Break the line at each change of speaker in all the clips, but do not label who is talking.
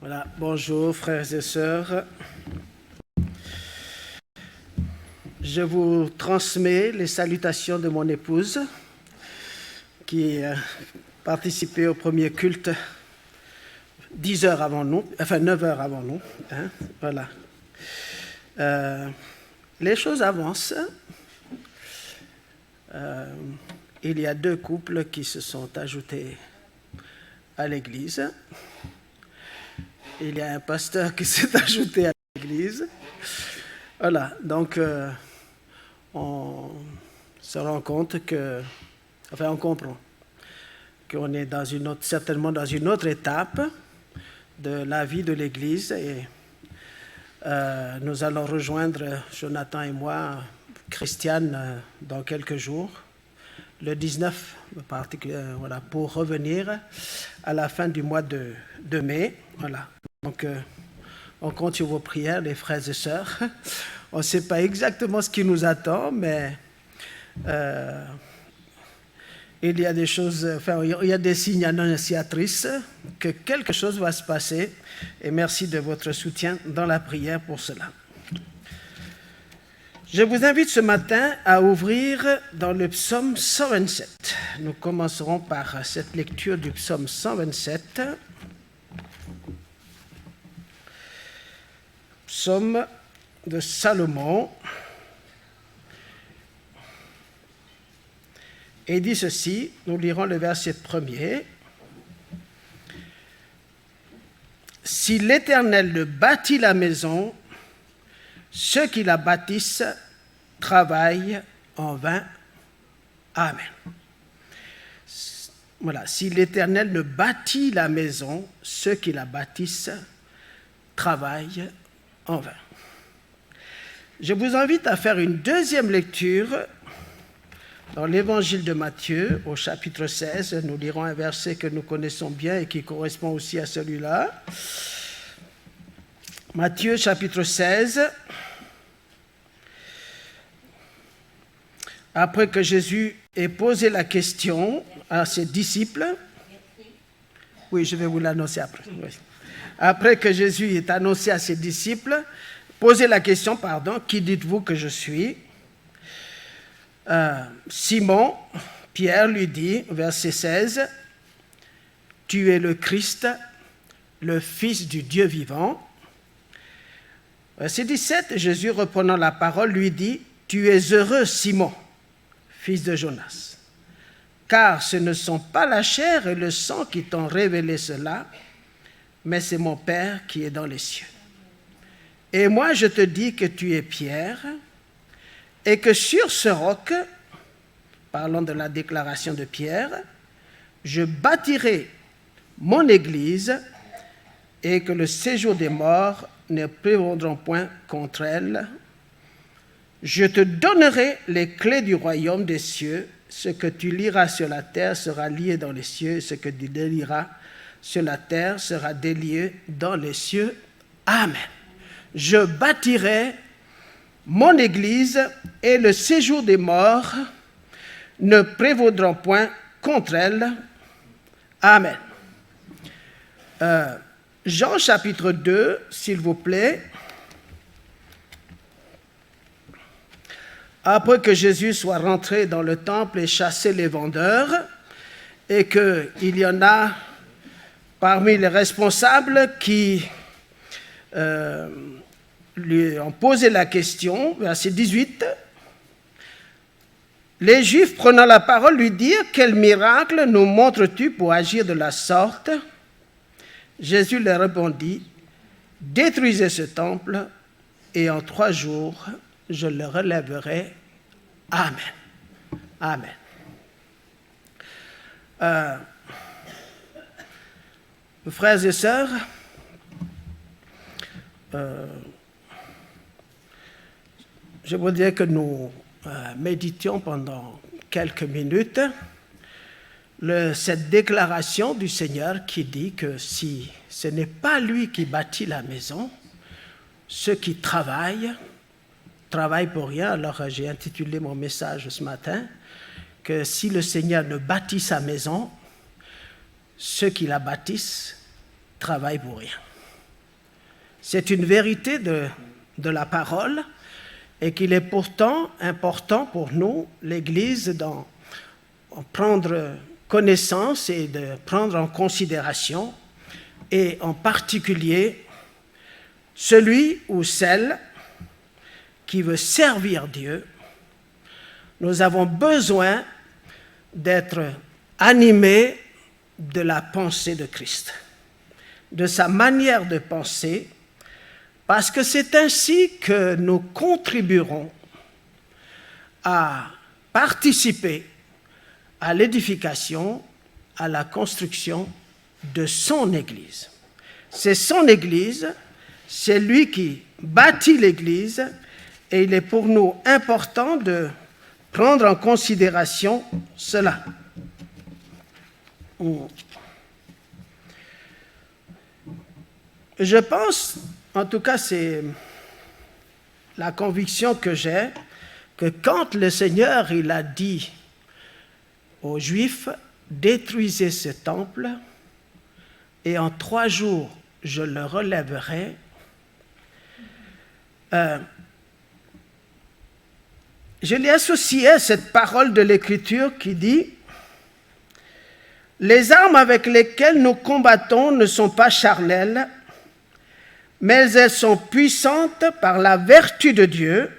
Voilà, bonjour frères et sœurs. Je vous transmets les salutations de mon épouse qui participait au premier culte 10 heures avant nous, enfin 9 heures avant nous. Voilà. Les choses avancent. Il y a 2 couples qui se sont ajoutés à l'Église. Il y a un pasteur qui s'est ajouté à l'Église. Voilà, donc on se rend compte on comprend qu'on est certainement dans une autre étape de la vie de l'Église et nous allons rejoindre, Jonathan et moi, Christiane, dans quelques jours, le 19 voilà, pour revenir à la fin du mois de mai. Voilà. Donc, on compte sur vos prières, les frères et sœurs. On ne sait pas exactement ce qui nous attend, mais il y a des choses, il y a des signes annonciatrices que quelque chose va se passer. Et merci de votre soutien dans la prière pour cela. Je vous invite ce matin à ouvrir dans le psaume 127. Nous commencerons par cette lecture du psaume 127. Psaume de Salomon. Et dit ceci, nous lirons le verset 1er. Si l'Éternel ne bâtit la maison, ceux qui la bâtissent travaillent en vain. Amen. Voilà, si l'Éternel ne bâtit la maison, ceux qui la bâtissent travaillent en vain. Je vous invite à faire une deuxième lecture dans l'Évangile de Matthieu, au chapitre 16. Nous lirons un verset que nous connaissons bien et qui correspond aussi à celui-là. Matthieu, chapitre 16. Après que Jésus ait posé la question à ses disciples, oui, je vais vous l'annoncer après. Oui. Après que Jésus ait annoncé à ses disciples, posé la question, qui dites-vous que je suis ? Simon, Pierre lui dit, verset 16, « Tu es le Christ, le Fils du Dieu vivant. » Verset 17, Jésus, reprenant la parole, lui dit, « Tu es heureux, Simon, fils de Jonas, car ce ne sont pas la chair et le sang qui t'ont révélé cela, mais c'est mon Père qui est dans les cieux. Et moi, je te dis que tu es Pierre, et que sur ce roc, parlons de la déclaration de Pierre, je bâtirai mon église, et que le séjour des morts ne prévaudront point contre elle. Je te donnerai les clés du royaume des cieux. Ce que tu liras sur la terre sera lié dans les cieux, ce que tu délieras sur la terre sera délié dans les cieux. Amen. Je bâtirai mon église et le séjour des morts ne prévaudront point contre elle. Amen. Jean chapitre 2, s'il vous plaît. Après que Jésus soit rentré dans le temple et chassé les vendeurs, et qu'il y en a parmi les responsables qui lui ont posé la question, verset 18, les Juifs prenant la parole lui dirent, « Quel miracle nous montres-tu pour agir de la sorte ?» Jésus leur répondit, « Détruisez ce temple, et en 3 jours, je le relèverai. » Amen. Amen. Frères et sœurs, je voudrais que nous méditions pendant quelques minutes cette déclaration du Seigneur qui dit que si ce n'est pas lui qui bâtit la maison, ceux qui travaillent pour rien. Alors j'ai intitulé mon message ce matin que si le Seigneur ne bâtit sa maison, ceux qui la bâtissent travaillent pour rien. c'est une vérité de la parole et qu'il est pourtant important pour nous, l'Église, d'en prendre connaissance et de prendre en considération, et en particulier celui ou celle qui veut servir Dieu. Nous avons besoin d'être animés de la pensée de Christ, de sa manière de penser, parce que c'est ainsi que nous contribuerons à participer à l'édification, à la construction de son Église. C'est son Église, c'est lui qui bâtit l'Église, et il est pour nous important de prendre en considération cela. Je pense, en tout cas c'est la conviction que j'ai, que quand le Seigneur il a dit aux Juifs, détruisez ce temple et en 3 jours je le relèverai, je l'ai associé à cette parole de l'Écriture qui dit « Les armes avec lesquelles nous combattons ne sont pas charnelles, mais elles sont puissantes par la vertu de Dieu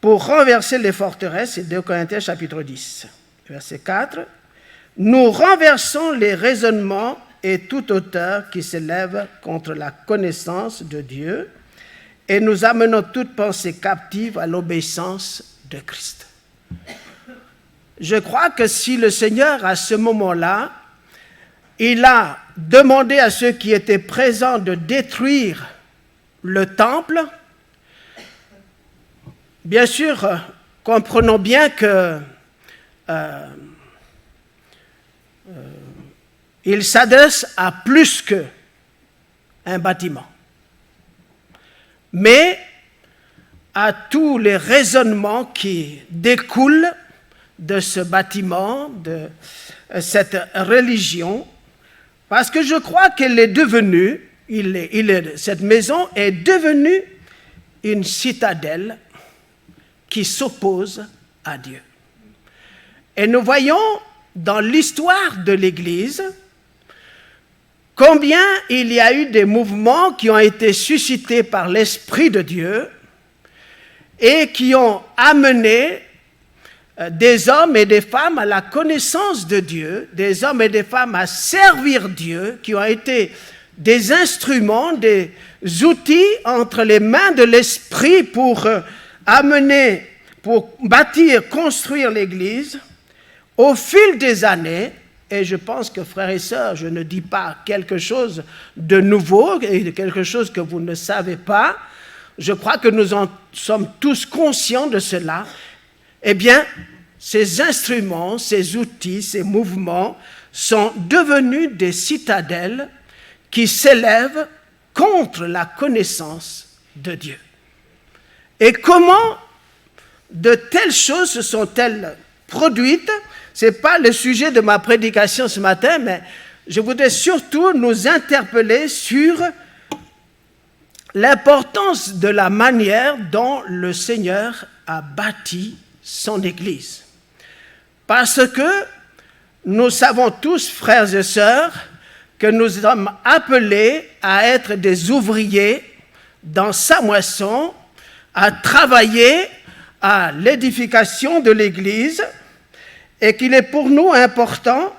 pour renverser les forteresses. » C'est 2 Corinthiens chapitre 10, verset 4. « Nous renversons les raisonnements et toute hauteur qui s'élève contre la connaissance de Dieu, et nous amenons toute pensée captive à l'obéissance de Christ. » Je crois que si le Seigneur, à ce moment-là, il a demandé à ceux qui étaient présents de détruire le temple, bien sûr, comprenons bien que il s'adresse à plus qu'un bâtiment, mais à tous les raisonnements qui découlent de ce bâtiment, de cette religion, parce que je crois qu'elle est devenue, cette maison est devenue une citadelle qui s'oppose à Dieu. Et nous voyons dans l'histoire de l'Église combien il y a eu des mouvements qui ont été suscités par l'Esprit de Dieu et qui ont amené des hommes et des femmes à la connaissance de Dieu, des hommes et des femmes à servir Dieu, qui ont été des instruments, des outils entre les mains de l'Esprit pour pour bâtir, construire l'Église. Au fil des années, et je pense que frères et sœurs, je ne dis pas quelque chose de nouveau et quelque chose que vous ne savez pas, je crois que nous en sommes tous conscients de cela. Eh bien, ces instruments, ces outils, ces mouvements sont devenus des citadelles qui s'élèvent contre la connaissance de Dieu. Et comment de telles choses se sont-elles produites? Ce n'est pas le sujet de ma prédication ce matin, mais je voudrais surtout nous interpeller sur l'importance de la manière dont le Seigneur a bâti son Église. Parce que nous savons tous, frères et sœurs, que nous sommes appelés à être des ouvriers dans sa moisson, à travailler à l'édification de l'Église, et qu'il est pour nous important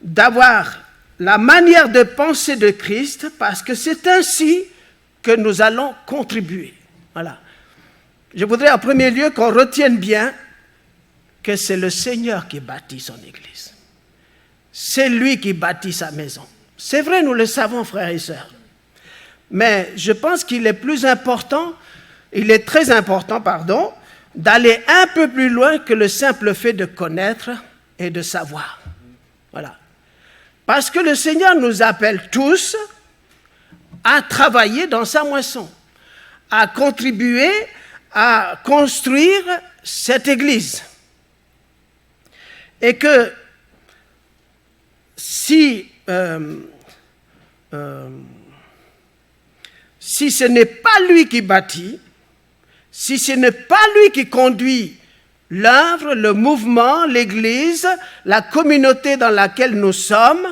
d'avoir la manière de penser de Christ, parce que c'est ainsi que nous allons contribuer. Voilà. Je voudrais en premier lieu qu'on retienne bien que c'est le Seigneur qui bâtit son Église. C'est lui qui bâtit sa maison. C'est vrai, nous le savons, frères et sœurs. Mais je pense qu'il est très important, d'aller un peu plus loin que le simple fait de connaître et de savoir. Voilà. Parce que le Seigneur nous appelle tous à travailler dans sa moisson, à contribuer à construire cette Église. Et que si si ce n'est pas lui qui bâtit, si ce n'est pas lui qui conduit l'œuvre, le mouvement, l'Église, la communauté dans laquelle nous sommes,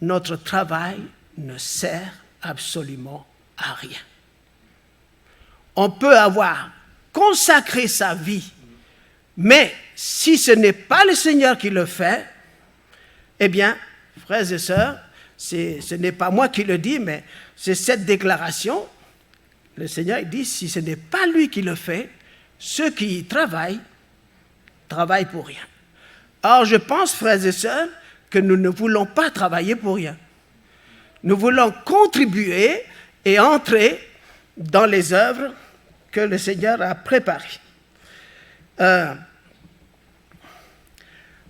notre travail ne sert absolument à rien. On peut avoir consacré sa vie, mais si ce n'est pas le Seigneur qui le fait, eh bien, frères et sœurs, ce n'est pas moi qui le dis, mais c'est cette déclaration. Le Seigneur dit, si ce n'est pas lui qui le fait, ceux qui y travaillent pour rien. Or, je pense, frères et sœurs, que nous ne voulons pas travailler pour rien. Nous voulons contribuer et entrer dans les œuvres que le Seigneur a préparées.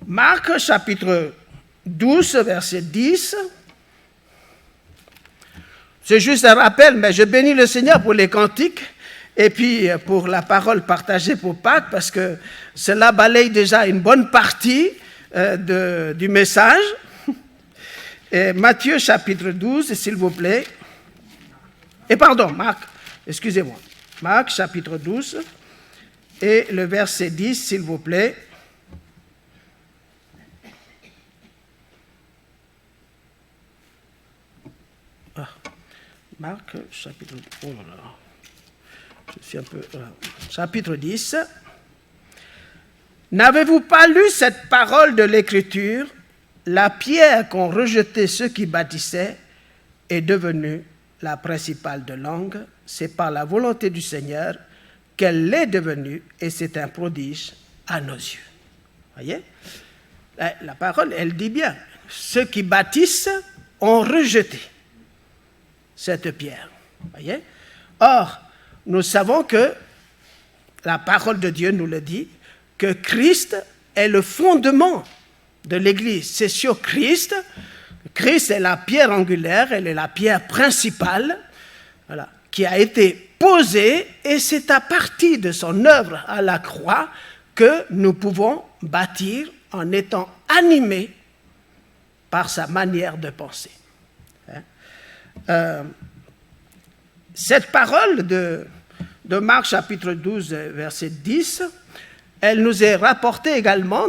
Marc, chapitre 12, verset 10. C'est juste un rappel, mais je bénis le Seigneur pour les cantiques et puis pour la parole partagée pour Pâques, parce que cela balaye déjà une bonne partie du message. Et Matthieu, chapitre 12, s'il vous plaît. Et pardon, Marc, excusez-moi. Marc, chapitre 12, et le verset 10, s'il vous plaît. Marc, chapitre, oh là là, je suis un peu, chapitre 10. N'avez-vous pas lu cette parole de l'Écriture? La pierre qu'ont rejetée ceux qui bâtissaient est devenue la principale de langue. C'est par la volonté du Seigneur qu'elle l'est devenue, et c'est un prodige à nos yeux. Voyez? La parole, elle dit bien, ceux qui bâtissent ont rejeté cette pierre. Voyez? Or, nous savons que la parole de Dieu nous le dit, que Christ est le fondement de l'Église. C'est sur Christ. Christ est la pierre angulaire, elle est la pierre principale, voilà, qui a été posée, et c'est à partir de son œuvre à la croix que nous pouvons bâtir en étant animés par sa manière de penser. Cette parole de Marc chapitre 12, verset 10, elle nous est rapportée également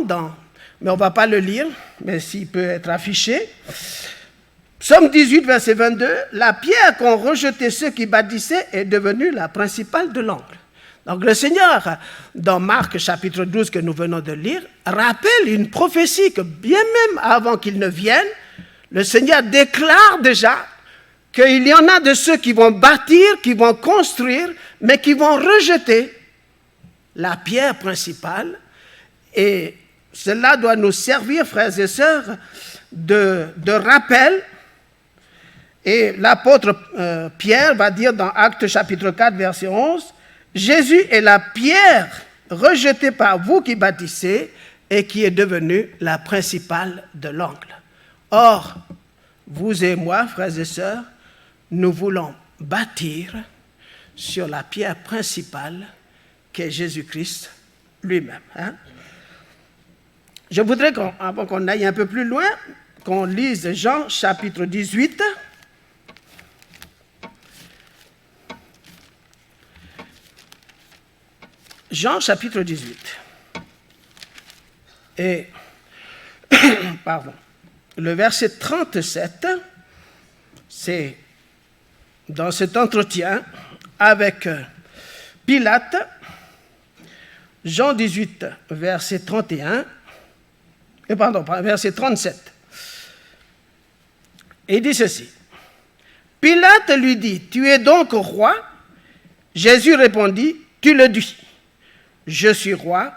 mais on ne va pas le lire, mais s'il peut être affiché. Psaume 18, verset 22, la pierre qu'ont rejeté ceux qui bâtissaient est devenue la principale de l'angle. Donc le Seigneur, dans Marc chapitre 12 que nous venons de lire, rappelle une prophétie que bien même avant qu'il ne vienne, le Seigneur déclare déjà qu'il y en a de ceux qui vont bâtir, qui vont construire, mais qui vont rejeter la pierre principale. Et cela doit nous servir, frères et sœurs, de rappel. Et l'apôtre Pierre va dire dans Actes chapitre 4, verset 11, « Jésus est la pierre rejetée par vous qui bâtissez et qui est devenue la principale de l'angle. » Or, vous et moi, frères et sœurs, nous voulons bâtir sur la pierre principale qu'est Jésus-Christ lui-même. Je voudrais, avant qu'on aille un peu plus loin, qu'on lise Jean chapitre 18. Jean chapitre 18. Et, pardon, le verset 37, c'est dans cet entretien avec Pilate, Jean 18, verset 31, verset 37. Et il dit ceci. Pilate lui dit, « Tu es donc roi ?» Jésus répondit, « Tu le dis, je suis roi. »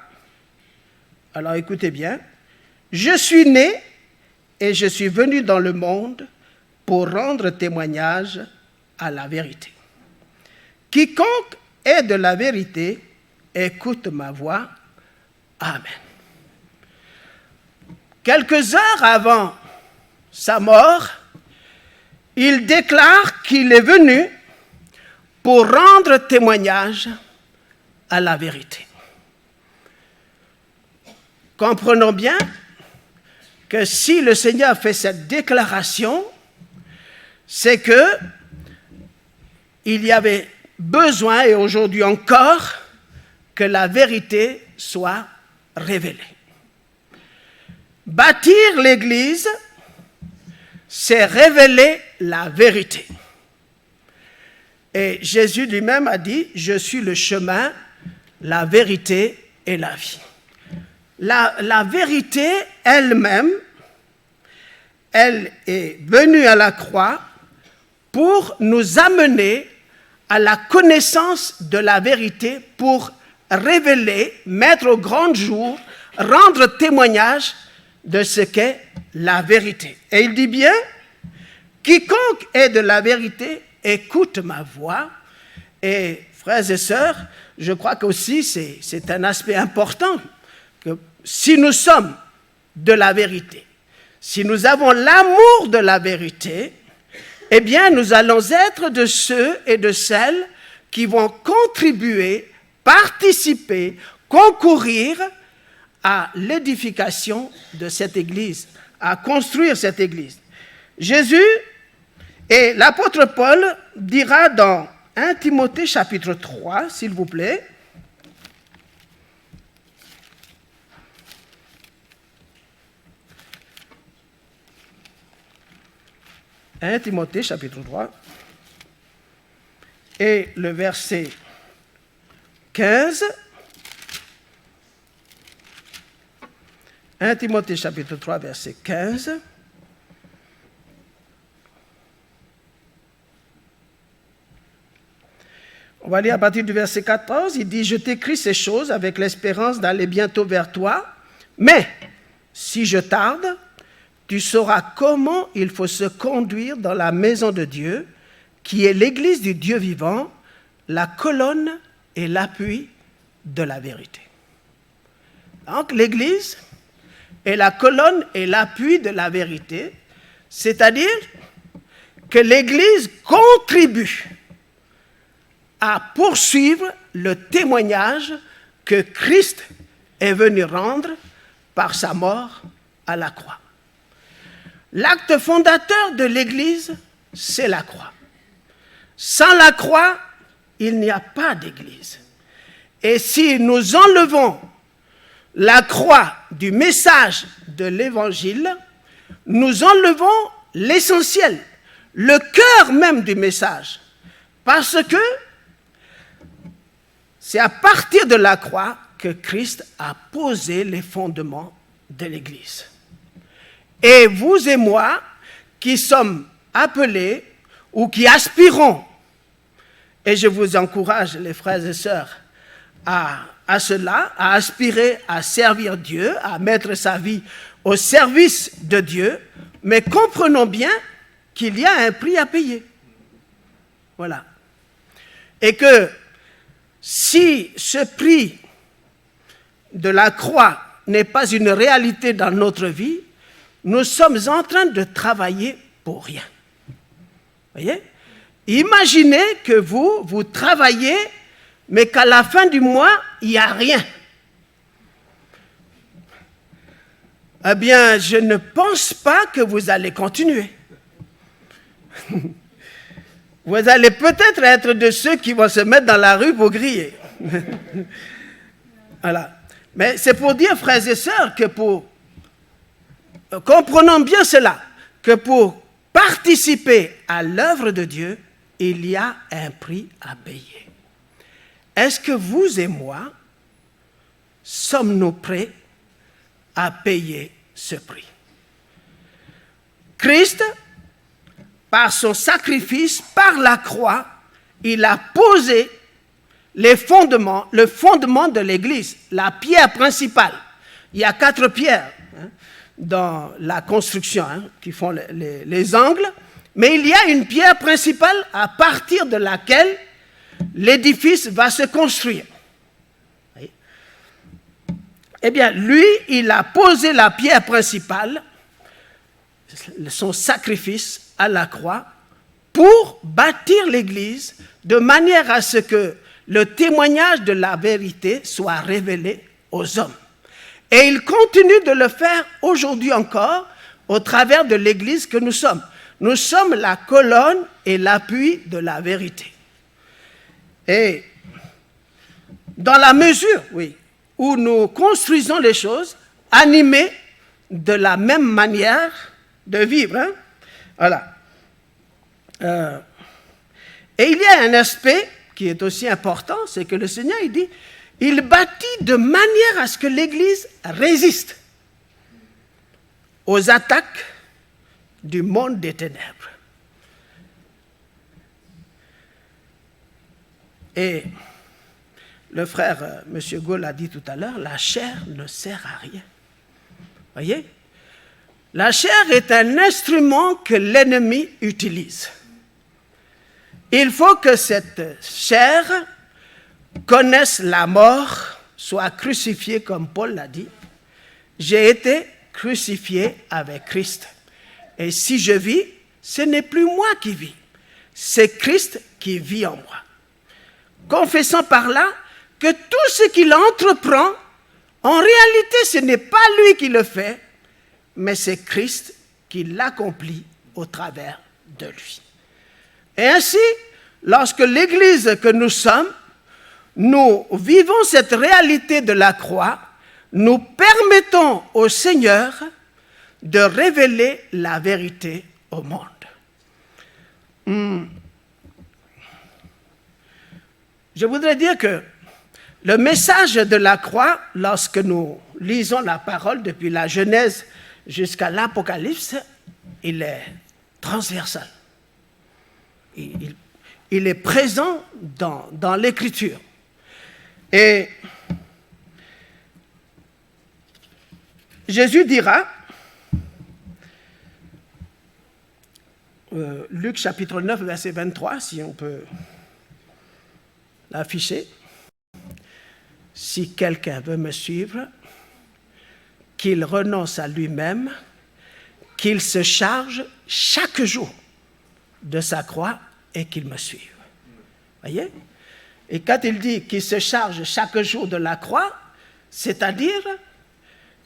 Alors écoutez bien. « Je suis né et je suis venu dans le monde pour rendre témoignage à la vérité. Quiconque est de la vérité, écoute ma voix. Amen. » Quelques heures avant sa mort, il déclare qu'il est venu pour rendre témoignage à la vérité. Comprenons bien que si le Seigneur fait cette déclaration, c'est que il y avait besoin, et aujourd'hui encore, que la vérité soit révélée. Bâtir l'Église, c'est révéler la vérité. Et Jésus lui-même a dit, « Je suis le chemin, la vérité et la vie. » La vérité elle-même, elle est venue à la croix pour nous amener à la connaissance de la vérité, pour révéler, mettre au grand jour, rendre témoignage de ce qu'est la vérité. Et il dit bien, « Quiconque est de la vérité, écoute ma voix. » Et frères et sœurs, je crois qu'aussi c'est un aspect important, que si nous sommes de la vérité, si nous avons l'amour de la vérité, eh bien nous allons être de ceux et de celles qui vont contribuer, participer, concourir à l'édification de cette Église, à construire cette Église. Jésus et l'apôtre Paul dira dans 1 Timothée chapitre 3, s'il vous plaît, « 1 Timothée chapitre 3 et le verset 15. 1 Timothée chapitre 3, verset 15. On va lire à partir du verset 14. Il dit, « Je t'écris ces choses avec l'espérance d'aller bientôt vers toi, mais si je tarde, tu sauras comment il faut se conduire dans la maison de Dieu, qui est l'Église du Dieu vivant, la colonne et l'appui de la vérité. » Donc l'Église est la colonne et l'appui de la vérité, c'est-à-dire que l'Église contribue à poursuivre le témoignage que Christ est venu rendre par sa mort à la croix. L'acte fondateur de l'Église, c'est la croix. Sans la croix, il n'y a pas d'Église. Et si nous enlevons la croix du message de l'Évangile, nous enlevons l'essentiel, le cœur même du message. Parce que c'est à partir de la croix que Christ a posé les fondements de l'Église. Et vous et moi, qui sommes appelés ou qui aspirons, et je vous encourage, les frères et sœurs, à cela, à aspirer à servir Dieu, à mettre sa vie au service de Dieu, mais comprenons bien qu'il y a un prix à payer. Voilà. Et que si ce prix de la croix n'est pas une réalité dans notre vie, nous sommes en train de travailler pour rien. Voyez? Imaginez que vous travaillez, mais qu'à la fin du mois, il n'y a rien. Eh bien, je ne pense pas que vous allez continuer. Vous allez peut-être être de ceux qui vont se mettre dans la rue pour griller. Voilà. Mais c'est pour dire, frères et sœurs, que comprenons bien cela, que pour participer à l'œuvre de Dieu, il y a un prix à payer. Est-ce que vous et moi sommes-nous prêts à payer ce prix? Christ, par son sacrifice, par la croix, il a posé les fondements, le fondement de l'Église, la pierre principale. Il y a 4 pierres dans la construction qui font les angles, mais il y a une pierre principale à partir de laquelle l'édifice va se construire. Eh bien, lui, il a posé la pierre principale, son sacrifice à la croix, pour bâtir l'Église de manière à ce que le témoignage de la vérité soit révélé aux hommes. Et il continue de le faire aujourd'hui encore au travers de l'Église que nous sommes. Nous sommes la colonne et l'appui de la vérité. Et dans la mesure, oui, où nous construisons les choses, animés de la même manière de vivre. Hein? Voilà. Et il y a un aspect qui est aussi important, c'est que le Seigneur, il dit, il bâtit de manière à ce que l'Église résiste aux attaques du monde des ténèbres. Et le frère, M. Gaulle l'a dit tout à l'heure, la chair ne sert à rien. Voyez? La chair est un instrument que l'ennemi utilise. Il faut que cette chair connaisse la mort, soit crucifiée comme Paul l'a dit. J'ai été crucifié avec Christ. Et si je vis, ce n'est plus moi qui vis, c'est Christ qui vit en moi. Confessant par là que tout ce qu'il entreprend, en réalité, ce n'est pas lui qui le fait, mais c'est Christ qui l'accomplit au travers de lui. Et ainsi, lorsque l'Église que nous sommes, nous vivons cette réalité de la croix, nous permettons au Seigneur de révéler la vérité au monde. Je voudrais dire que le message de la croix, lorsque nous lisons la parole depuis la Genèse jusqu'à l'Apocalypse, il est transversal. Il est présent dans l'Écriture. Et Jésus dira, Luc chapitre 9, verset 23, si on peut l'afficher, « Si quelqu'un veut me suivre, qu'il renonce à lui-même, qu'il se charge chaque jour de sa croix et qu'il me suive. » Voyez? Et quand il dit qu'il se charge chaque jour de la croix, c'est-à-dire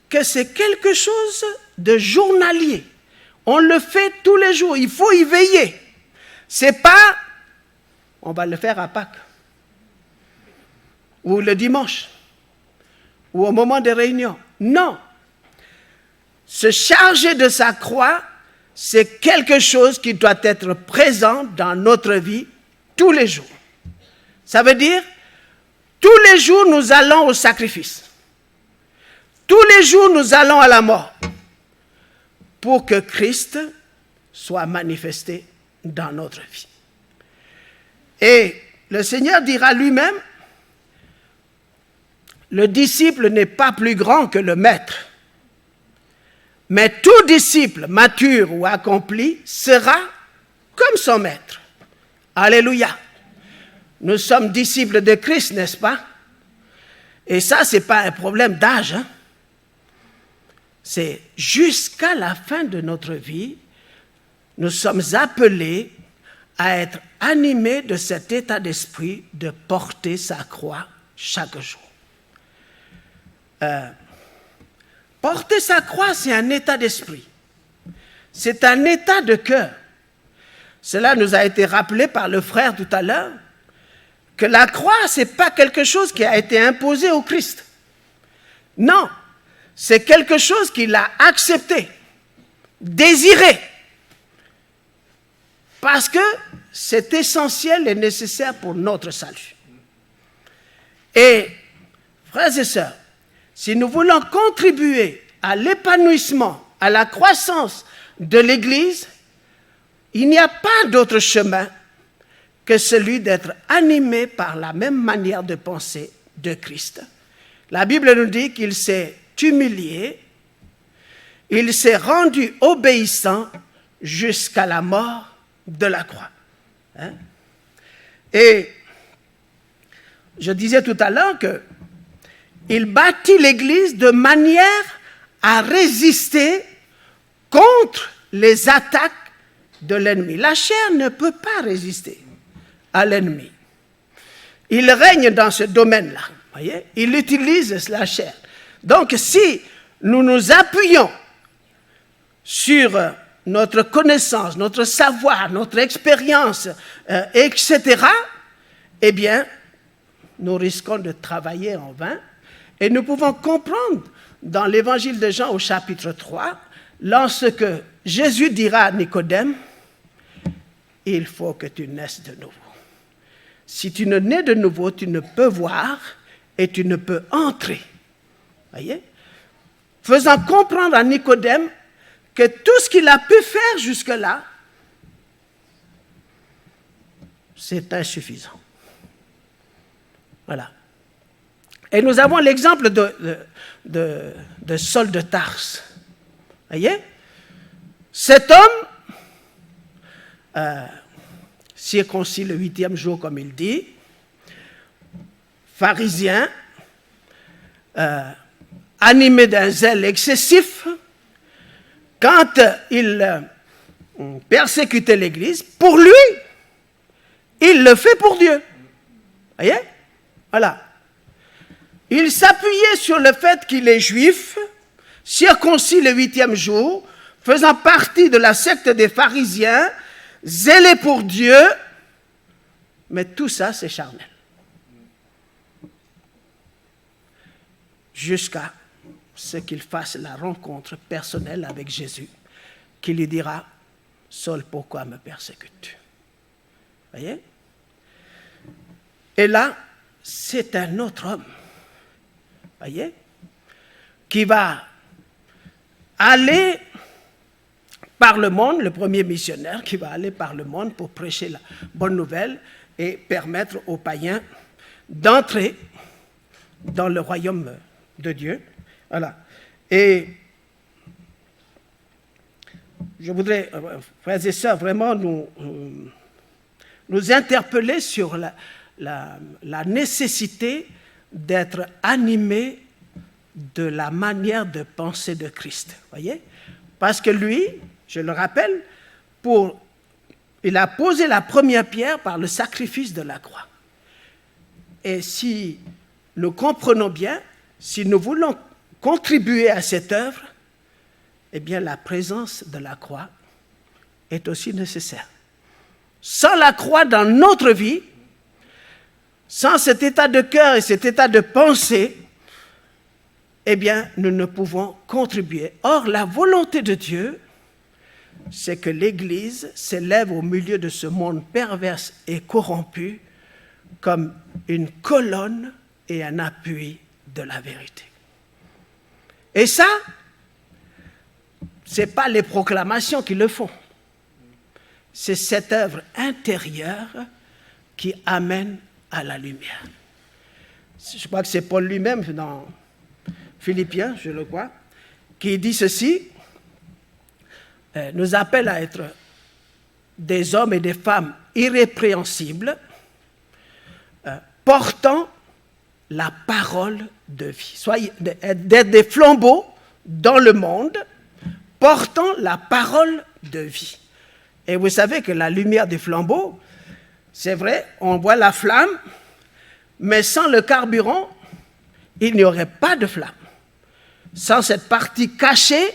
que c'est quelque chose de journalier. On le fait tous les jours, il faut y veiller. C'est pas, on va le faire à Pâques, ou le dimanche, ou au moment des réunions. Non. Se charger de sa croix, c'est quelque chose qui doit être présent dans notre vie tous les jours. Ça veut dire, tous les jours, nous allons au sacrifice. Tous les jours, nous allons à la mort pour que Christ soit manifesté dans notre vie. Et le Seigneur dira lui-même, le disciple n'est pas plus grand que le maître, mais tout disciple mature ou accompli sera comme son maître. Alléluia. Nous sommes disciples de Christ, n'est-ce pas? Et ça, ce n'est pas un problème d'âge. Hein? C'est jusqu'à la fin de notre vie, nous sommes appelés à être animés de cet état d'esprit de porter sa croix chaque jour. Porter sa croix, c'est un état d'esprit. C'est un état de cœur. Cela nous a été rappelé par le frère tout à l'heure, que la croix, ce n'est pas quelque chose qui a été imposé au Christ. Non, c'est quelque chose qu'il a accepté, désiré, parce que c'est essentiel et nécessaire pour notre salut. Et, frères et sœurs, si nous voulons contribuer à l'épanouissement, à la croissance de l'Église, il n'y a pas d'autre chemin que celui d'être animé par la même manière de penser de Christ. La Bible nous dit qu'il s'est humilié, il s'est rendu obéissant jusqu'à la mort de la croix. Hein? Et je disais tout à l'heure qu'il bâtit l'Église de manière à résister contre les attaques de l'ennemi. La chair ne peut pas résister à l'ennemi. Il règne dans ce domaine-là. Voyez? Il utilise la chair. Donc, si nous nous appuyons sur notre connaissance, notre savoir, notre expérience, etc., eh bien, nous risquons de travailler en vain. Et nous pouvons comprendre dans l'évangile de Jean au chapitre 3, lorsque Jésus dira à Nicodème, « Il faut que tu naisses de nouveau. Si tu ne nais de nouveau, tu ne peux voir et tu ne peux entrer. » Voyez? Faisant comprendre à Nicodème que tout ce qu'il a pu faire jusque-là, c'est insuffisant. Voilà. Et nous avons l'exemple de Saul de Tarse. Voyez? Cet homme, circoncis le 8e jour, comme il dit, pharisien, animé d'un zèle excessif, quand il persécutait l'Église, pour lui, il le fait pour Dieu. Voyez? Voilà. Il s'appuyait sur le fait qu'il est juif, circoncis le 8e jour, faisant partie de la secte des pharisiens, zélé pour Dieu, mais tout ça, c'est charnel. Jusqu'à ce qu'il fasse la rencontre personnelle avec Jésus, qui lui dira, « Saul, pourquoi me persécutes-tu » Voyez? Et là, c'est un autre homme, voyez, qui va aller par le monde, le premier missionnaire qui va aller par le monde pour prêcher la bonne nouvelle et permettre aux païens d'entrer dans le royaume de Dieu. Voilà. Et je voudrais, frères et sœurs, vraiment nous interpeller sur la nécessité d'être animés de la manière de penser de Christ. Voyez? Parce que lui, je le rappelle, il a posé la première pierre par le sacrifice de la croix. Et si nous comprenons bien, si nous voulons contribuer à cette œuvre, eh bien la présence de la croix est aussi nécessaire. Sans la croix dans notre vie, sans cet état de cœur et cet état de pensée, eh bien, nous ne pouvons contribuer. Or, la volonté de Dieu, c'est que l'Église s'élève au milieu de ce monde perverse et corrompu comme une colonne et un appui de la vérité. Et ça, ce n'est pas les proclamations qui le font. C'est cette œuvre intérieure qui amène à la lumière. Je crois que c'est Paul lui-même dans Philippiens, je le crois, qui dit ceci, nous appelle à être des hommes et des femmes irrépréhensibles, portant la parole de vie. D'être des flambeaux dans le monde, portant la parole de vie. Et vous savez que la lumière des flambeaux, c'est vrai, on voit la flamme, mais sans le carburant, il n'y aurait pas de flamme. Sans cette partie cachée,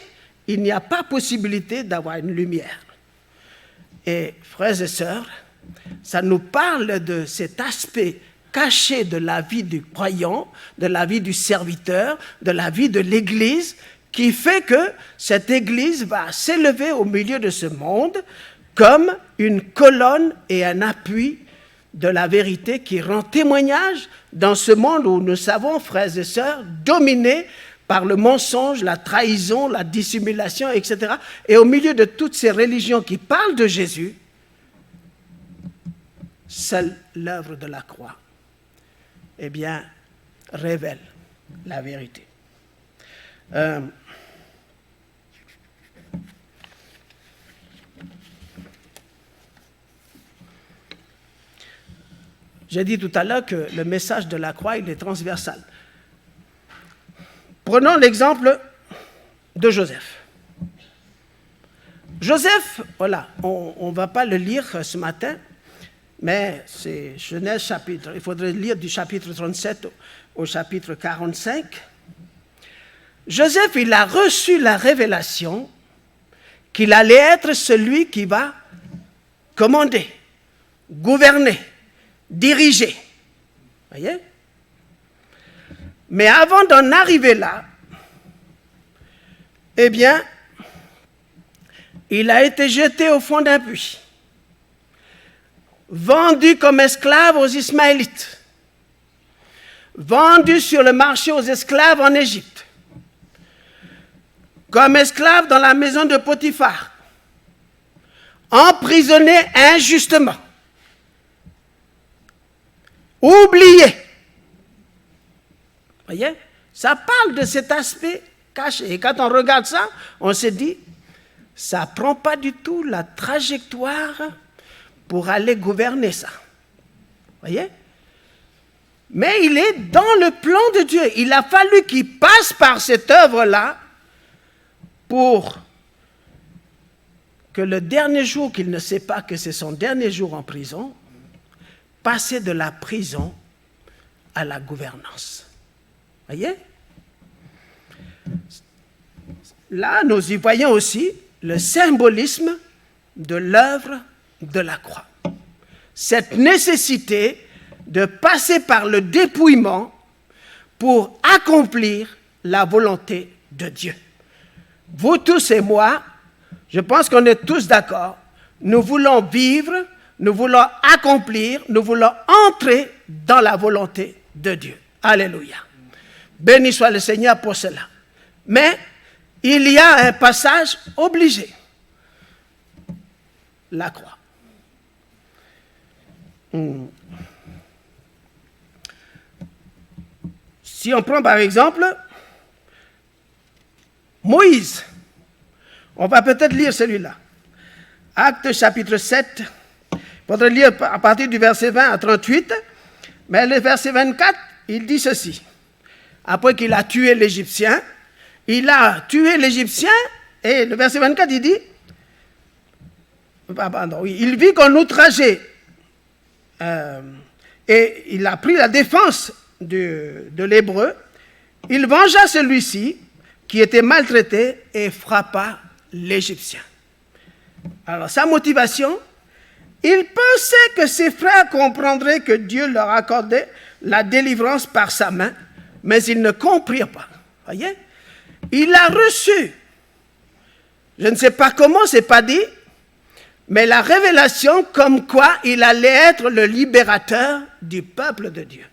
il n'y a pas possibilité d'avoir une lumière. Et frères et sœurs, ça nous parle de cet aspect caché de la vie du croyant, de la vie du serviteur, de la vie de l'Église, qui fait que cette Église va s'élever au milieu de ce monde comme une colonne et un appui de la vérité qui rend témoignage dans ce monde où nous savons, frères et sœurs, dominé par le mensonge, la trahison, la dissimulation, etc. Et au milieu de toutes ces religions qui parlent de Jésus, seule l'œuvre de la croix, eh bien, révèle la vérité. J'ai dit tout à l'heure que le message de la croix, il est transversal. Prenons l'exemple de Joseph. Joseph, voilà, on ne va pas le lire ce matin, mais c'est Genèse chapitre, il faudrait lire du chapitre 37 au chapitre 45. Joseph, il a reçu la révélation qu'il allait être celui qui va commander, gouverner, diriger. Voyez? Mais avant d'en arriver là, eh bien, il a été jeté au fond d'un puits, vendu comme esclave aux Ismaélites, vendu sur le marché aux esclaves en Égypte, comme esclave dans la maison de Potiphar, emprisonné injustement, oublié. Voyez? Ça parle de cet aspect caché. Et quand on regarde ça, on se dit, ça ne prend pas du tout la trajectoire pour aller gouverner ça. Voyez? Mais il est dans le plan de Dieu. Il a fallu qu'il passe par cette œuvre-là pour que le dernier jour, qu'il ne sait pas que c'est son dernier jour en prison, passer de la prison à la gouvernance. Voyez? Là, nous y voyons aussi le symbolisme de l'œuvre de la croix. Cette nécessité de passer par le dépouillement pour accomplir la volonté de Dieu. Vous tous et moi, je pense qu'on est tous d'accord, nous voulons vivre, nous voulons accomplir, nous voulons entrer dans la volonté de Dieu. Alléluia. Béni soit le Seigneur pour cela. Mais il y a un passage obligé. La croix. Si on prend par exemple Moïse, on va peut-être lire celui-là. Actes chapitre 7, il faudrait lire à partir du verset 20 à 38, mais le verset 24, il dit ceci. Après qu'il a tué l'Égyptien, et le verset 24, il dit, il vit qu'on outrageait, et il a pris la défense de l'Hébreu, il vengea celui-ci qui était maltraité et frappa l'Égyptien. Alors, sa motivation, il pensait que ses frères comprendraient que Dieu leur accordait la délivrance par sa main, mais ils ne comprirent pas. Voyez? Il a reçu, je ne sais pas comment, c'est pas dit, mais la révélation comme quoi il allait être le libérateur du peuple de Dieu.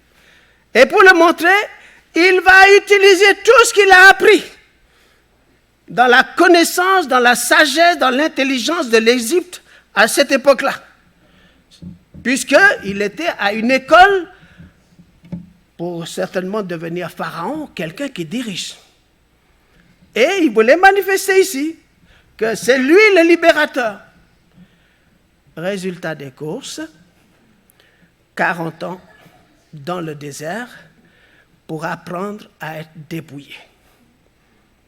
Et pour le montrer, il va utiliser tout ce qu'il a appris dans la connaissance, dans la sagesse, dans l'intelligence de l'Égypte à cette époque-là. Puisqu'il était à une école pour certainement devenir pharaon, quelqu'un qui dirige. Et il voulait manifester ici que c'est lui le libérateur. Résultat des courses, 40 ans dans le désert pour apprendre à être dépouillé.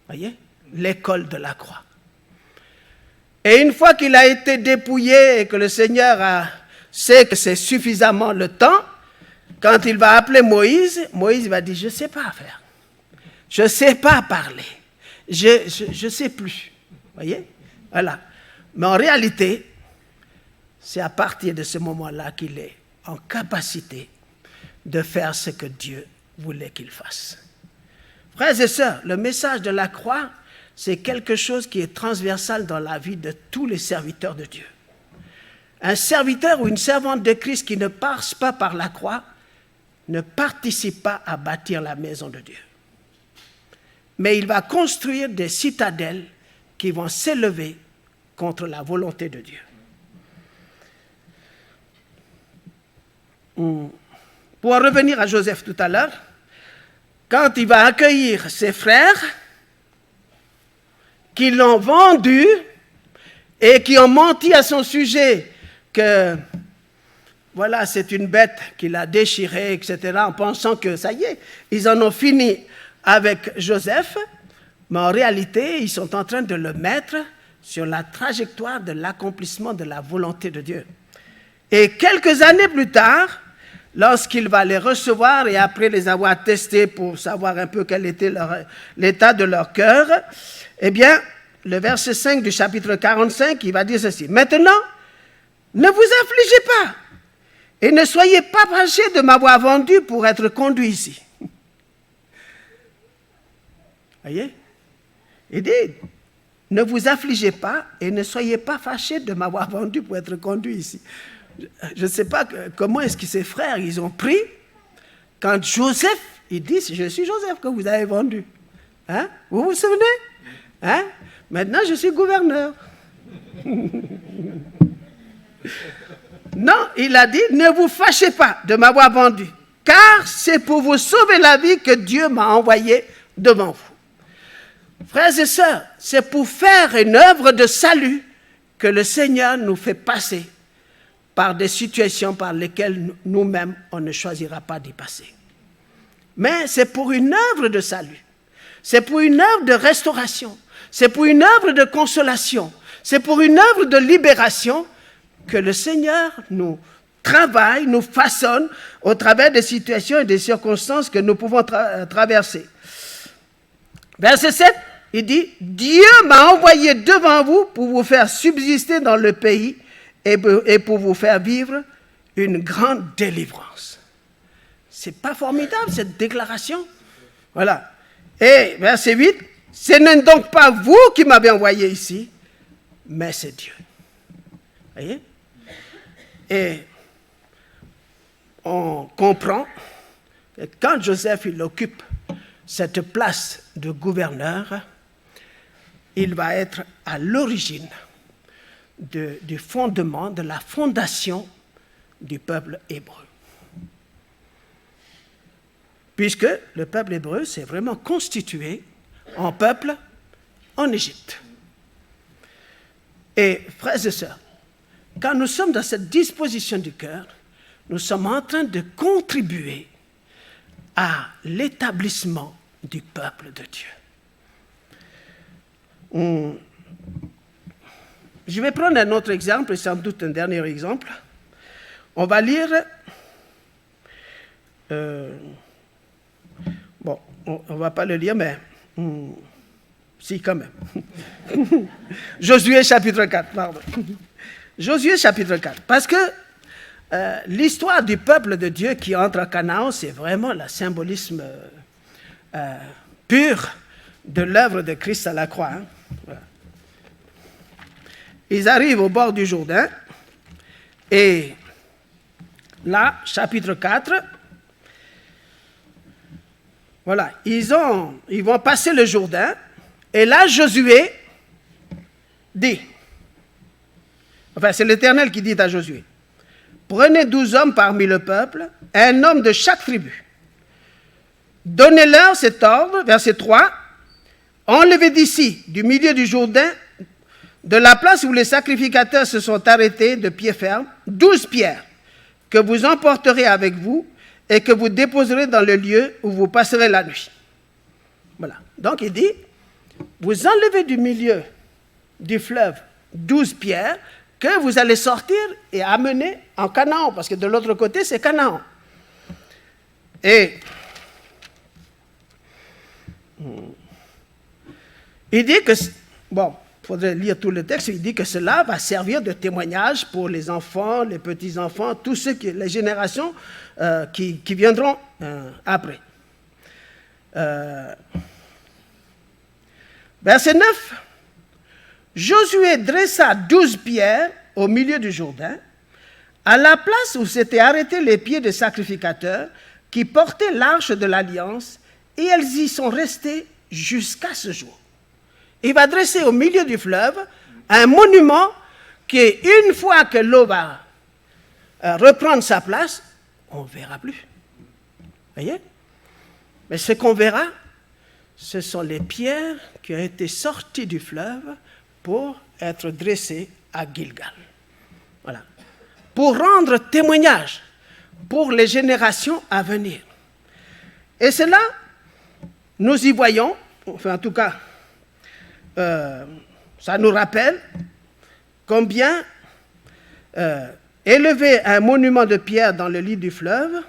Voyez? L'école de la croix. Et une fois qu'il a été dépouillé et que le Seigneur sait que c'est suffisamment le temps, quand il va appeler Moïse, Moïse va dire, je ne sais pas faire. Je ne sais pas parler. Je ne sais plus. Voyez? Voilà. Mais en réalité, c'est à partir de ce moment-là qu'il est en capacité de faire ce que Dieu voulait qu'il fasse. Frères et sœurs, le message de la croix, c'est quelque chose qui est transversal dans la vie de tous les serviteurs de Dieu. Un serviteur ou une servante de Christ qui ne passe pas par la croix ne participe pas à bâtir la maison de Dieu. Mais il va construire des citadelles qui vont s'élever contre la volonté de Dieu. Pour en revenir à Joseph tout à l'heure, quand il va accueillir ses frères qui l'ont vendu et qui ont menti à son sujet que voilà, c'est une bête qu'il a déchirée, etc., en pensant que ça y est, ils en ont fini avec Joseph, mais en réalité, ils sont en train de le mettre sur la trajectoire de l'accomplissement de la volonté de Dieu. Et quelques années plus tard, lorsqu'il va les recevoir et après les avoir testés pour savoir un peu quel était l'état de leur cœur, eh bien, le verset 5 du chapitre 45, il va dire ceci. Maintenant, ne vous affligez pas Et ne soyez pas fâchés de m'avoir vendu pour être conduit ici. Voyez? Il dit, ne vous affligez pas et ne soyez pas fâchés de m'avoir vendu pour être conduit ici. Je ne sais pas comment est-ce que ses frères, ils ont pris quand Joseph, il dit, je suis Joseph que vous avez vendu. Hein? Vous vous souvenez? Hein? Maintenant, je suis gouverneur. Non, il a dit, ne vous fâchez pas de m'avoir vendu, car c'est pour vous sauver la vie que Dieu m'a envoyé devant vous. Frères et sœurs, c'est pour faire une œuvre de salut que le Seigneur nous fait passer par des situations par lesquelles nous-mêmes, on ne choisira pas d'y passer. Mais c'est pour une œuvre de salut, c'est pour une œuvre de restauration, c'est pour une œuvre de consolation, c'est pour une œuvre de libération que le Seigneur nous travaille, nous façonne au travers des situations et des circonstances que nous pouvons traverser. Verset 7, il dit, « Dieu m'a envoyé devant vous pour vous faire subsister dans le pays et pour vous faire vivre une grande délivrance. » C'est pas formidable cette déclaration? Voilà. Et verset 8, « Ce n'est donc pas vous qui m'avez envoyé ici, mais c'est Dieu. » Voyez? Et on comprend que quand Joseph il occupe cette place de gouverneur, il va être à l'origine du fondement, de la fondation du peuple hébreu. Puisque le peuple hébreu s'est vraiment constitué en peuple en Égypte. Et frères et sœurs, quand nous sommes dans cette disposition du cœur, nous sommes en train de contribuer à l'établissement du peuple de Dieu. Je vais prendre un autre exemple, et sans doute un dernier exemple. On va lire... bon, on ne va pas le lire, mais... si, quand même. Josué chapitre 4, pardon. Josué chapitre 4. Parce que l'histoire du peuple de Dieu qui entre à Canaan, c'est vraiment le symbolisme pur de l'œuvre de Christ à la croix. Hein. Voilà. Ils arrivent au bord du Jourdain, et là, chapitre 4, voilà, ils vont passer le Jourdain, et là, Josué dit, enfin, c'est l'Éternel qui dit à Josué, « Prenez 12 hommes parmi le peuple, un homme de chaque tribu. Donnez-leur cet ordre, verset 3, « Enlevez d'ici, du milieu du Jourdain, de la place où les sacrificateurs se sont arrêtés de pied ferme, 12 pierres que vous emporterez avec vous et que vous déposerez dans le lieu où vous passerez la nuit. » Voilà. Donc il dit, vous enlevez du milieu du fleuve 12 pierres que vous allez sortir et amener en Canaan, parce que de l'autre côté, c'est Canaan. Et il dit que, bon, il faudrait lire tout le texte, il dit que cela va servir de témoignage pour les enfants, les petits-enfants, tous ceux les générations qui viendront après. Verset 9. Josué dressa 12 pierres au milieu du Jourdain, à la place où s'étaient arrêtés les pieds des sacrificateurs qui portaient l'arche de l'Alliance, et elles y sont restées jusqu'à ce jour. Il va dresser au milieu du fleuve un monument qui, une fois que l'eau va reprendre sa place, on ne verra plus. Voyez? Mais ce qu'on verra, ce sont les pierres qui ont été sorties du fleuve pour être dressées à Gilgal. Voilà. Pour rendre témoignage pour les générations à venir. Et cela, nous y voyons, enfin en tout cas, ça nous rappelle combien élever un monument de pierre dans le lit du fleuve,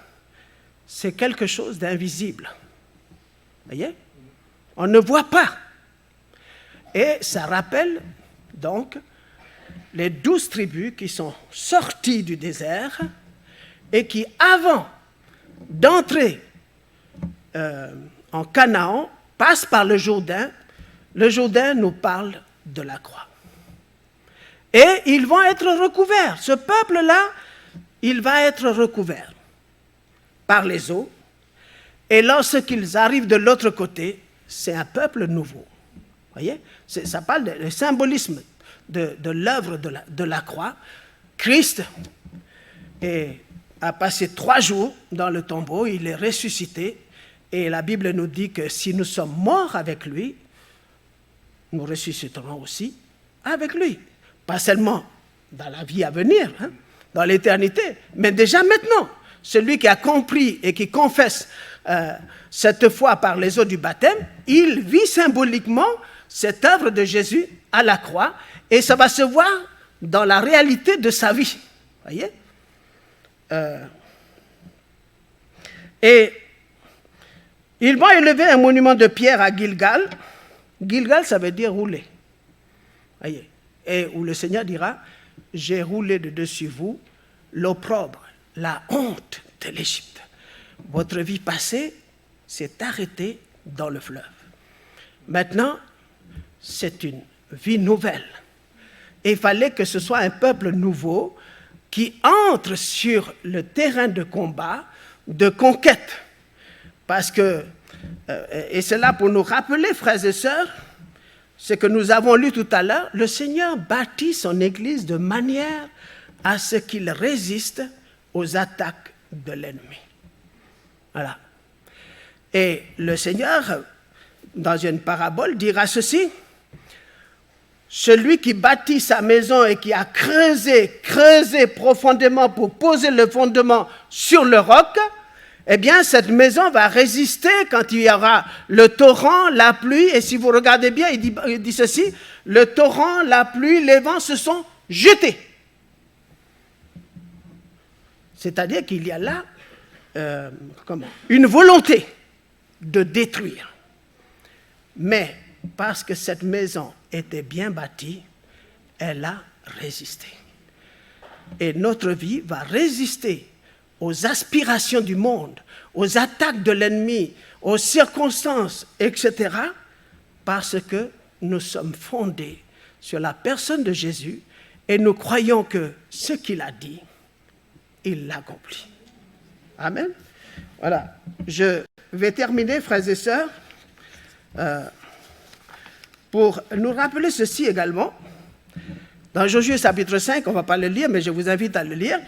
c'est quelque chose d'invisible. Voyez? On ne voit pas. Et ça rappelle donc les 12 tribus qui sont sorties du désert et qui, avant d'entrer en Canaan, passe par le Jourdain. Le Jourdain nous parle de la croix. Et ils vont être recouverts. Ce peuple-là, il va être recouvert par les eaux. Et lorsqu'ils arrivent de l'autre côté, c'est un peuple nouveau. Vous voyez? Ça parle du symbolisme de l'œuvre de la croix. Christ a passé 3 jours dans le tombeau, il est ressuscité. Et la Bible nous dit que si nous sommes morts avec lui, nous ressusciterons aussi avec lui. Pas seulement dans la vie à venir, dans l'éternité, mais déjà maintenant. Celui qui a compris et qui confesse cette foi par les eaux du baptême, il vit symboliquement cette œuvre de Jésus à la croix, et ça va se voir dans la réalité de sa vie. Voyez? Et ils vont élever un monument de pierre à Gilgal. Gilgal, ça veut dire rouler. Voyez? Et où le Seigneur dira, j'ai roulé de dessus vous l'opprobre, la honte de l'Égypte. Votre vie passée s'est arrêtée dans le fleuve. Maintenant, c'est une vie nouvelle. Et il fallait que ce soit un peuple nouveau qui entre sur le terrain de combat, de conquête. Parce que, et c'est là pour nous rappeler, frères et sœurs, ce que nous avons lu tout à l'heure, le Seigneur bâtit son Église de manière à ce qu'il résiste aux attaques de l'ennemi. Voilà. Et le Seigneur, dans une parabole, dira ceci: celui qui bâtit sa maison et qui a creusé profondément pour poser le fondement sur le roc, eh bien, cette maison va résister quand il y aura le torrent, la pluie. Et si vous regardez bien, il dit ceci: le torrent, la pluie, les vents se sont jetés. C'est-à-dire qu'il y a là une volonté de détruire. Mais parce que cette maison était bien bâtie, elle a résisté. Et notre vie va résister aux aspirations du monde, aux attaques de l'ennemi, aux circonstances, etc., parce que nous sommes fondés sur la personne de Jésus et nous croyons que ce qu'il a dit, il l'accomplit. Amen. Voilà. Je vais terminer, frères et sœurs, pour nous rappeler ceci également. Dans Josué chapitre 5, on ne va pas le lire, mais je vous invite à le lire,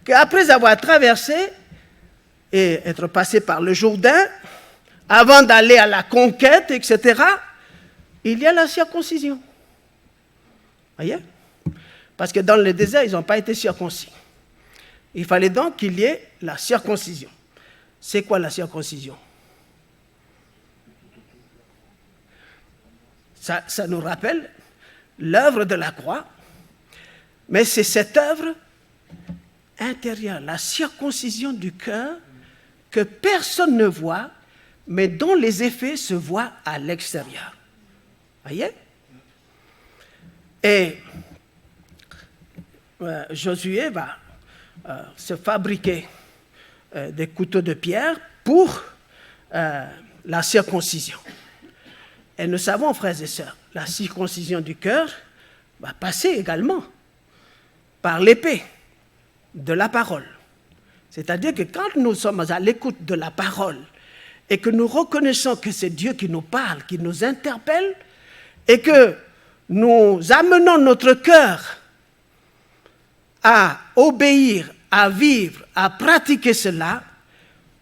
qu'après avoir traversé et être passé par le Jourdain, avant d'aller à la conquête, etc., il y a la circoncision. Voyez? Parce que dans le désert, ils n'ont pas été circoncis. Il fallait donc qu'il y ait la circoncision. C'est quoi la circoncision? Ça nous rappelle l'œuvre de la croix, mais c'est cette œuvre intérieure, la circoncision du cœur que personne ne voit, mais dont les effets se voient à l'extérieur. Voyez? Et Josué va se fabriquer des couteaux de pierre pour la circoncision. Et nous savons, frères et sœurs, la circoncision du cœur va passer également par l'épée de la parole. C'est-à-dire que quand nous sommes à l'écoute de la parole et que nous reconnaissons que c'est Dieu qui nous parle, qui nous interpelle, et que nous amenons notre cœur à obéir, à vivre, à pratiquer cela,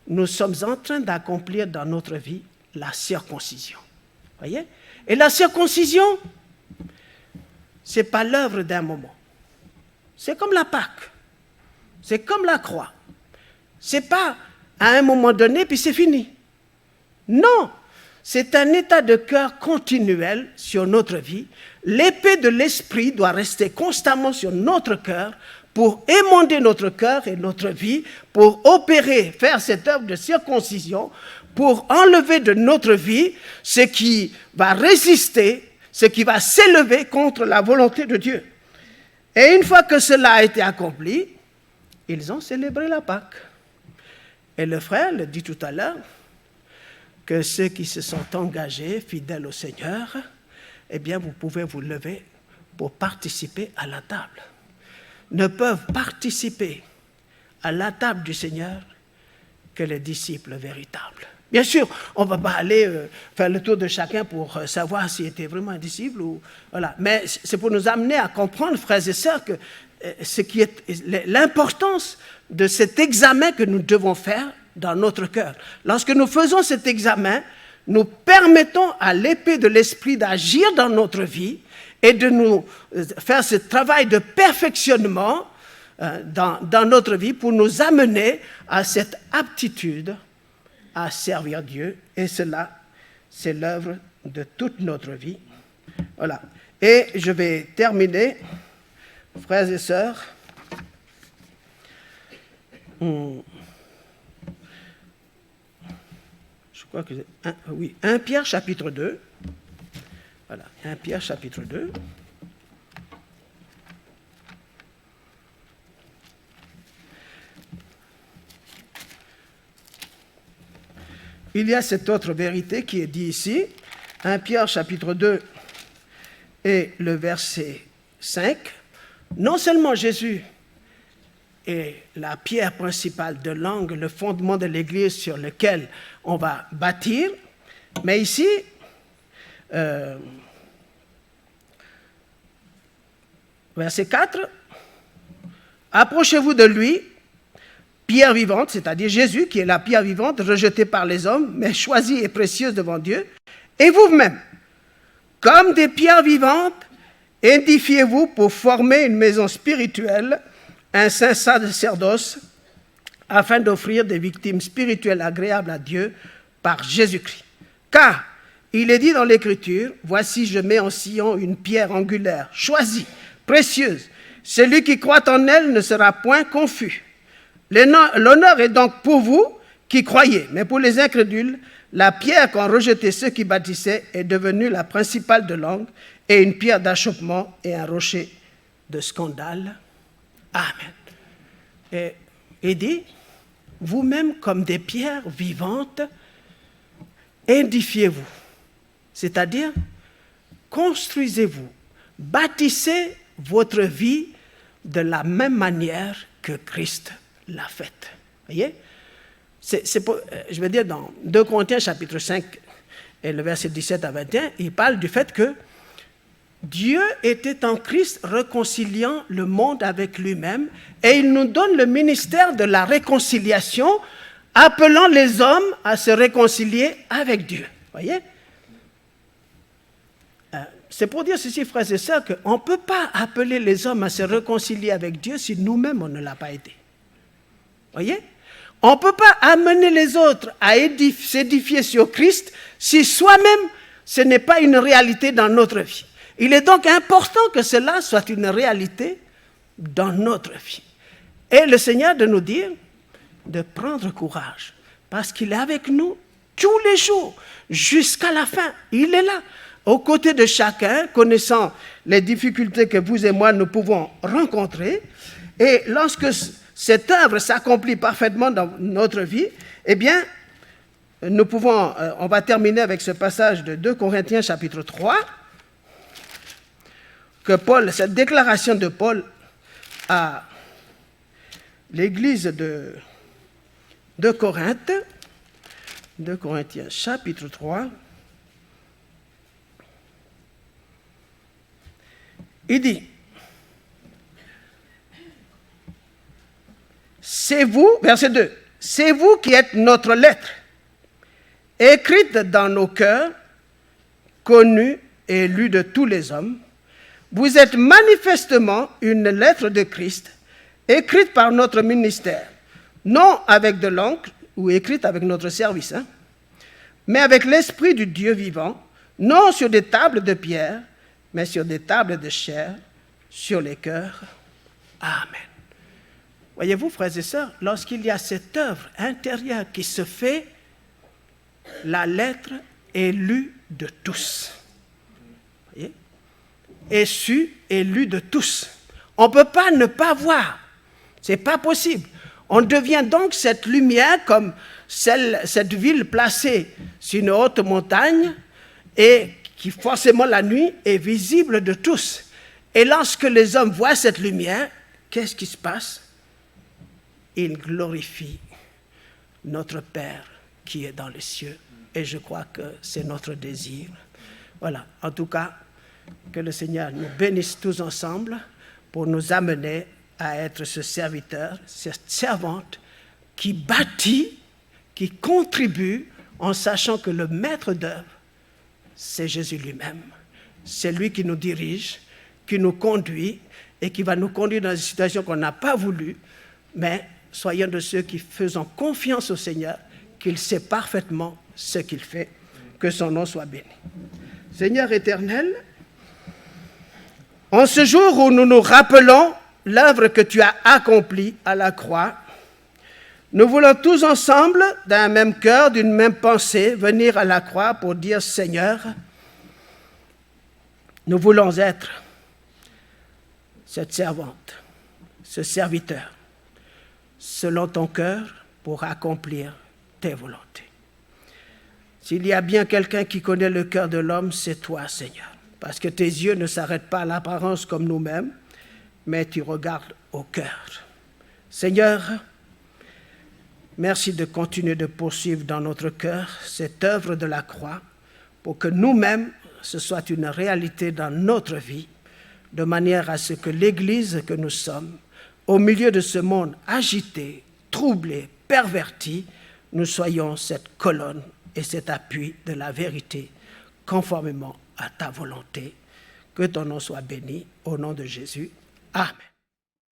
nous sommes en train d'accomplir dans notre vie la circoncision. Voyez? Et la circoncision, ce n'est pas l'œuvre d'un moment. C'est comme la Pâque. C'est comme la croix. Ce n'est pas à un moment donné, puis c'est fini. Non, c'est un état de cœur continuel sur notre vie. L'épée de l'esprit doit rester constamment sur notre cœur pour émonder notre cœur et notre vie, pour opérer, faire cette œuvre de circoncision, pour enlever de notre vie ce qui va résister, ce qui va s'élever contre la volonté de Dieu. Et une fois que cela a été accompli, ils ont célébré la Pâque. Et le frère le dit tout à l'heure, que ceux qui se sont engagés, fidèles au Seigneur, eh bien, vous pouvez vous lever pour participer à la table. Ne peuvent participer à la table du Seigneur que les disciples véritables. Bien sûr, on ne va pas aller faire le tour de chacun pour savoir s'il était vraiment un disciple. Voilà. Mais c'est pour nous amener à comprendre, frères et sœurs, que l'importance de cet examen que nous devons faire dans notre cœur. Lorsque nous faisons cet examen, nous permettons à l'épée de l'Esprit d'agir dans notre vie et de nous faire ce travail de perfectionnement dans notre vie pour nous amener à cette aptitude à servir Dieu. Et cela, c'est l'œuvre de toute notre vie. Voilà. Et je vais terminer, frères et sœurs. Je crois que c'est 1 Pierre chapitre 2. Voilà, 1 Pierre chapitre 2. Il y a cette autre vérité qui est dit ici, 1 Pierre chapitre 2 et le verset 5. Non seulement Jésus est la pierre principale de l'angle, le fondement de l'Église sur lequel on va bâtir, mais ici, verset 4, approchez-vous de lui, pierre vivante, c'est-à-dire Jésus, qui est la pierre vivante, rejetée par les hommes, mais choisie et précieuse devant Dieu, et vous-même, comme des pierres vivantes, édifiez-vous pour former une maison spirituelle, un saint sacerdoce, afin d'offrir des victimes spirituelles agréables à Dieu par Jésus-Christ. Car il est dit dans l'Écriture, « Voici, je mets en Sion une pierre angulaire, choisie, précieuse. Celui qui croit en elle ne sera point confus. » L'honneur est donc pour vous qui croyez, mais pour les incrédules, la pierre qu'ont rejetée ceux qui bâtissaient est devenue la principale de l'angle et une pierre d'achoppement et un rocher de scandale. Amen. Et il dit, vous-même comme des pierres vivantes, édifiez-vous, c'est-à-dire construisez-vous, bâtissez votre vie de la même manière que Christ l'a faite. Voyez? Je veux dire, dans 2 Corinthiens chapitre 5 et le verset 17 à 21, il parle du fait que Dieu était en Christ réconciliant le monde avec lui-même et il nous donne le ministère de la réconciliation, appelant les hommes à se réconcilier avec Dieu. Voyez? C'est pour dire ceci, frères et sœurs, qu'on ne peut pas appeler les hommes à se réconcilier avec Dieu si nous-mêmes on ne l'a pas été. Voyez? On ne peut pas amener les autres à s'édifier sur Christ si soi-même ce n'est pas une réalité dans notre vie. Il est donc important que cela soit une réalité dans notre vie. Et le Seigneur de nous dire de prendre courage, parce qu'il est avec nous tous les jours, jusqu'à la fin. Il est là, aux côtés de chacun, connaissant les difficultés que vous et moi nous pouvons rencontrer. Et lorsque cette œuvre s'accomplit parfaitement dans notre vie, eh bien, on va terminer avec ce passage de 2 Corinthiens chapitre 3, que cette déclaration de Paul à l'église de Corinthe, 2 Corinthiens chapitre 3, il dit, c'est vous, verset 2, c'est vous qui êtes notre lettre, écrite dans nos cœurs, connue et lue de tous les hommes. Vous êtes manifestement une lettre de Christ, écrite par notre ministère, non avec de l'encre ou écrite avec notre service, mais avec l'Esprit du Dieu vivant, non sur des tables de pierre, mais sur des tables de chair, sur les cœurs. Amen. Voyez-vous, frères et sœurs, lorsqu'il y a cette œuvre intérieure qui se fait, la lettre est lue de tous. Voyez? Est su et lu de tous. On ne peut pas ne pas voir Ce n'est pas possible. On devient donc cette lumière comme cette ville placée sur une haute montagne et qui forcément la nuit est visible de tous. Et lorsque les hommes voient cette lumière, qu'est-ce qui se passe? Ils glorifient notre Père qui est dans les cieux. Et je crois que c'est notre désir. Voilà, en tout cas, que le Seigneur nous bénisse tous ensemble pour nous amener à être ce serviteur, cette servante qui bâtit, qui contribue en sachant que le maître d'œuvre, c'est Jésus lui-même. C'est lui qui nous dirige, qui nous conduit et qui va nous conduire dans des situations qu'on n'a pas voulu, mais soyons de ceux qui faisons confiance au Seigneur, qu'il sait parfaitement ce qu'il fait, que son nom soit béni. Seigneur éternel, en ce jour où nous nous rappelons l'œuvre que tu as accomplie à la croix, nous voulons tous ensemble, d'un même cœur, d'une même pensée, venir à la croix pour dire, Seigneur, nous voulons être cette servante, ce serviteur, selon ton cœur, pour accomplir tes volontés. S'il y a bien quelqu'un qui connaît le cœur de l'homme, c'est toi, Seigneur, parce que tes yeux ne s'arrêtent pas à l'apparence comme nous-mêmes, mais tu regardes au cœur. Seigneur, merci de continuer de poursuivre dans notre cœur cette œuvre de la croix pour que nous-mêmes, ce soit une réalité dans notre vie, de manière à ce que l'Église que nous sommes, au milieu de ce monde agité, troublé, perverti, nous soyons cette colonne et cet appui de la vérité, conformément à ta volonté. Que ton nom soit béni, au nom de Jésus. Amen.